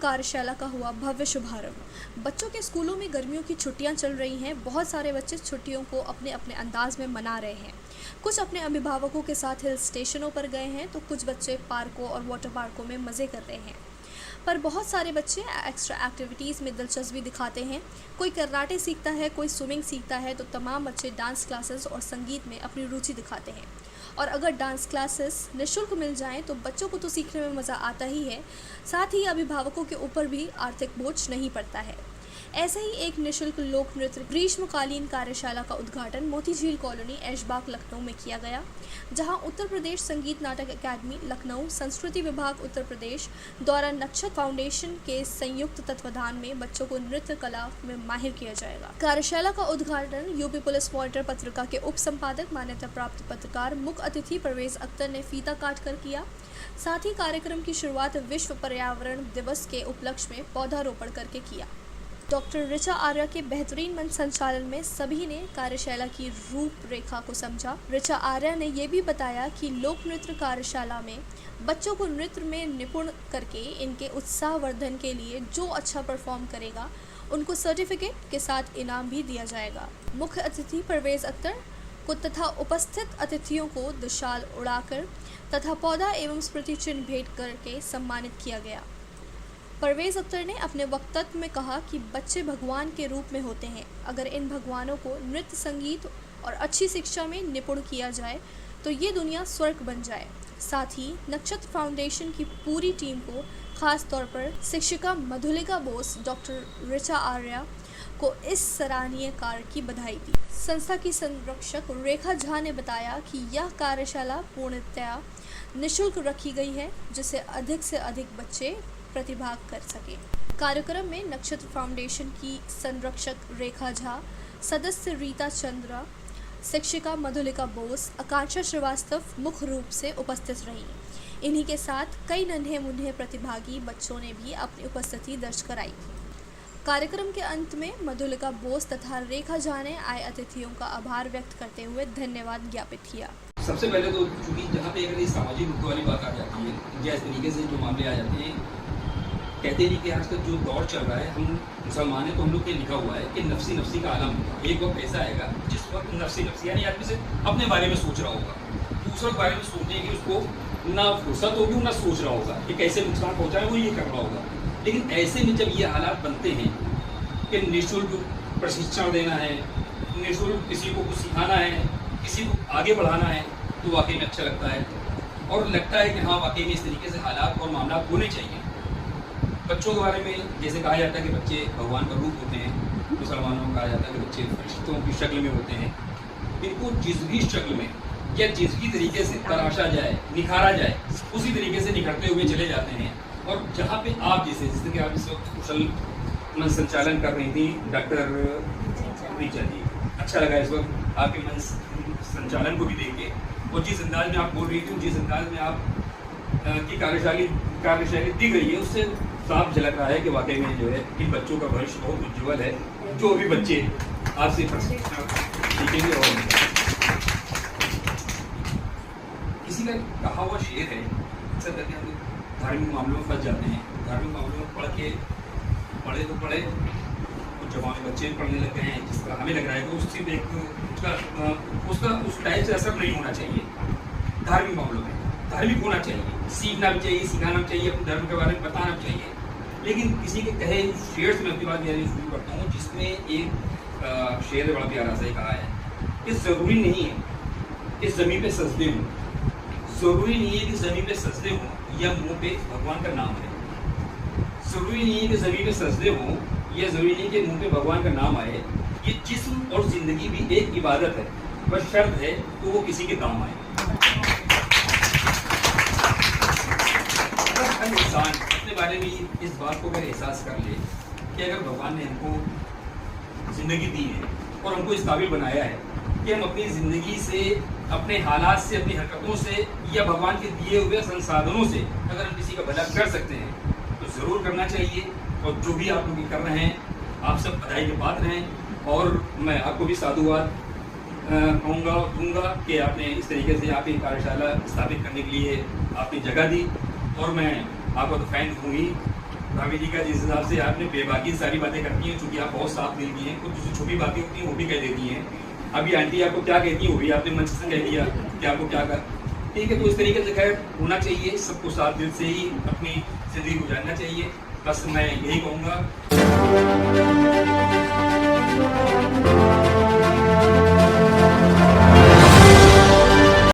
कार्यशाला का हुआ भव्य शुभारंभ। बच्चों के स्कूलों में गर्मियों की छुट्टियां चल रही हैं। बहुत सारे बच्चे छुट्टियों को अपने अपने अंदाज में मना रहे हैं। कुछ अपने अभिभावकों के साथ हिल स्टेशनों पर गए हैं तो कुछ बच्चे पार्कों और वाटर पार्कों में मज़े कर रहे हैं। पर बहुत सारे बच्चे एक्स्ट्रा एक्टिविटीज़ में दिलचस्पी दिखाते हैं। कोई कराटे सीखता है, कोई स्विमिंग सीखता है, तो तमाम बच्चे डांस क्लासेस और संगीत में अपनी रुचि दिखाते हैं। और अगर डांस क्लासेस निःशुल्क मिल जाएं तो बच्चों को तो सीखने में मज़ा आता ही है, साथ ही अभिभावकों के ऊपर भी आर्थिक बोझ नहीं पड़ता है। ऐसे ही एक निःशुल्क लोक नृत्य ग्रीष्मकालीन कार्यशाला का उद्घाटन मोतीझील कॉलोनी ऐशबाग लखनऊ में किया गया, जहां उत्तर प्रदेश संगीत नाटक अकादमी लखनऊ, संस्कृति विभाग उत्तर प्रदेश द्वारा नक्षत्र फाउंडेशन के संयुक्त तत्वाधान में बच्चों को नृत्य कला में माहिर किया जाएगा। कार्यशाला का उद्घाटन यूपी पुलिस मॉनिटर पत्रिका के उप संपादक मान्यता प्राप्त पत्रकार मुख्य अतिथि परवेज अख्तर ने फीता काट कर किया। साथ ही कार्यक्रम की शुरुआत विश्व पर्यावरण दिवस के उपलक्ष्य में पौधारोपण करके किया। डॉक्टर ऋचा आर्या के बेहतरीन मंच संचालन में सभी ने कार्यशाला की रूपरेखा को समझा। ऋचा आर्या ने यह भी बताया कि लोक नृत्य कार्यशाला में बच्चों को नृत्य में निपुण करके इनके उत्साहवर्धन के लिए जो अच्छा परफॉर्म करेगा उनको सर्टिफिकेट के साथ इनाम भी दिया जाएगा। मुख्य अतिथि परवेज अख्तर को तथा उपस्थित अतिथियों को दुशाल उड़ाकर तथा पौधा एवं स्मृति चिन्ह भेंट करके सम्मानित किया गया। परवेज अख्तर ने अपने वक्तव्य में कहा कि बच्चे भगवान के रूप में होते हैं। अगर इन भगवानों को नृत्य, संगीत और अच्छी शिक्षा में निपुण किया जाए तो ये दुनिया स्वर्ग बन जाए। साथ ही नक्षत्र फाउंडेशन की पूरी टीम को, खास तौर पर शिक्षिका मधुलिका बोस, डॉक्टर ऋचा आर्या को इस सराहनीय कार्य की बधाई दी। संस्था की संरक्षक रेखा झा ने बताया कि यह कार्यशाला पूर्णतया निःशुल्क रखी गई है, जिससे अधिक से अधिक बच्चे प्रतिभाग कर सके। कार्यक्रम में नक्षत्र फाउंडेशन की संरक्षक रेखा झा, सदस्य रीता चंद्रा, शिक्षिका मधुलिका बोस, आकांक्षा श्रीवास्तव मुख्य रूप से उपस्थित रहीं। इन्हीं के साथ कई नन्हे मुन्ने प्रतिभागी बच्चों ने भी अपनी उपस्थिति दर्ज कराई। कार्यक्रम के अंत में मधुलिका बोस तथा रेखा झा ने आए अतिथियों का आभार व्यक्त करते हुए धन्यवाद ज्ञापित किया। सबसे पहले तो चूंकि जहाँ पे अगर सामाजिक मुद्दों वाली बात आ जाती है या इस तरीके से जो मामले आ जाते हैं, कहते हैं कि आजकल जो दौर चल रहा है, हम मुसलमान हैं तो हम लोग के लिखा हुआ है कि नफ्सी नफ्सी का आलम होगा। एक वक्त ऐसा आएगा जिस वक्त नफ्सी नफ्सी यानी आदमी से अपने बारे में सोच रहा होगा, दूसरों के बारे में सोचने की उसको ना फुर्सत होगी, ना सोच रहा होगा कि कैसे नुकसान पहुँचाए, वो ये कर रहा होगा। लेकिन ऐसे में जब ये हालात बनते हैं कि निःशुल्क प्रशिक्षण देना है, निःशुल्क किसी को कुछ सिखाना है, किसी को आगे बढ़ाना है, तो वाकई में अच्छा लगता है। और लगता है कि हाँ, वाकई में इस तरीके से हालात और मामला होने चाहिए। बच्चों के बारे में जैसे कहा जाता है कि बच्चे भगवान का रूप होते हैं, मुसलमानों में कहा जाता है कि बच्चे फरिश्तों की शक्ल में होते हैं। इनको जिस भी शक्ल में या जिस भी तरीके से तराशा जाए, निखारा जाए, उसी तरीके से निखरते हुए चले जाते हैं। और जहाँ पे आप जैसे कि आप इस वक्त कुशल मंच संचालन कर रही थी डॉक्टर ऋचा जी, अच्छा लगा इस वक्त आपके मंच संचालन को भी देख के, और जिस अंदाज में आप बोल रही थी, जिस अंदाज में आप की कार्यशैली दिख रही है, उससे साफ झलक रहा है कि वाकई में जो है इन बच्चों का भविष्य बहुत उज्ज्वल है। जो भी बच्चे आपसे प्रशिक्षण सीखेंगे। और किसी का कहा हुआ शेर है, अक्सर करके हम लोग धार्मिक मामलों में फंस जाते हैं। धार्मिक मामलों में पढ़े तो पढ़े, और जवान बच्चे पढ़ने लग गए हैं, जिस तरह हमें लग रहा है कि उसका उस टाइप से असर नहीं होना चाहिए। धार्मिक मामलों में धार्मिक होना चाहिए, सीखना भी चाहिए, सिखाना भी चाहिए, अपने धर्म के बारे में बताना भी चाहिए। लेकिन किसी के कहे शेर से मैं अपनी बात यानी शुरू करता हूँ, जिसमें एक शेर ने बड़ा प्यारा सा कहा है कि ज़रूरी नहीं है कि ज़मीन पे सजदे हों, ज़रूरी नहीं है कि ज़मीन पे सजदे हों या मुँह पे भगवान का नाम है। ज़रूरी नहीं है कि ज़मीन पे सजदे हों या ज़रूरी नहीं कि मुँह पे भगवान का नाम आए। ये जिस्म और ज़िंदगी भी एक इबादत है, बस शर्त है तो वो किसी के काम आए। हर इंसान अपने बारे में इस बात को अगर एहसास कर ले कि अगर भगवान ने हमको ज़िंदगी दी है और हमको इस काबिल बनाया है कि हम अपनी ज़िंदगी से, अपने हालात से, अपनी हरकतों से या भगवान के दिए हुए संसाधनों से अगर हम किसी का भला कर सकते हैं तो ज़रूर करना चाहिए। और जो भी आप लोग कर रहे हैं, आप सब बधाई के पात्र हैं। और मैं आपको भी साधुवाद कहूँगा और दूँगा कि आपने इस तरीके से आपकी कार्यशाला स्थापित करने के लिए आपने जगह दी। और मैं आपको तो फैन दूँगी भाभी जी का जिस हिसाब से आपने बेबाकी सारी बातें करती हैं, चूंकि आप बहुत साफ दिल की हैं, कुछ जो छोटी बातें होती हैं वो भी कह देती हैं। अभी आंटी आपको क्या कहती है वो भी आपने मन से कह दिया कि आपको क्या कर, ठीक है। तो इस तरीके से खैर होना चाहिए, सबको साफ दिल से ही अपनी जिंदगी गुजारना चाहिए, बस मैं यही कहूँगा।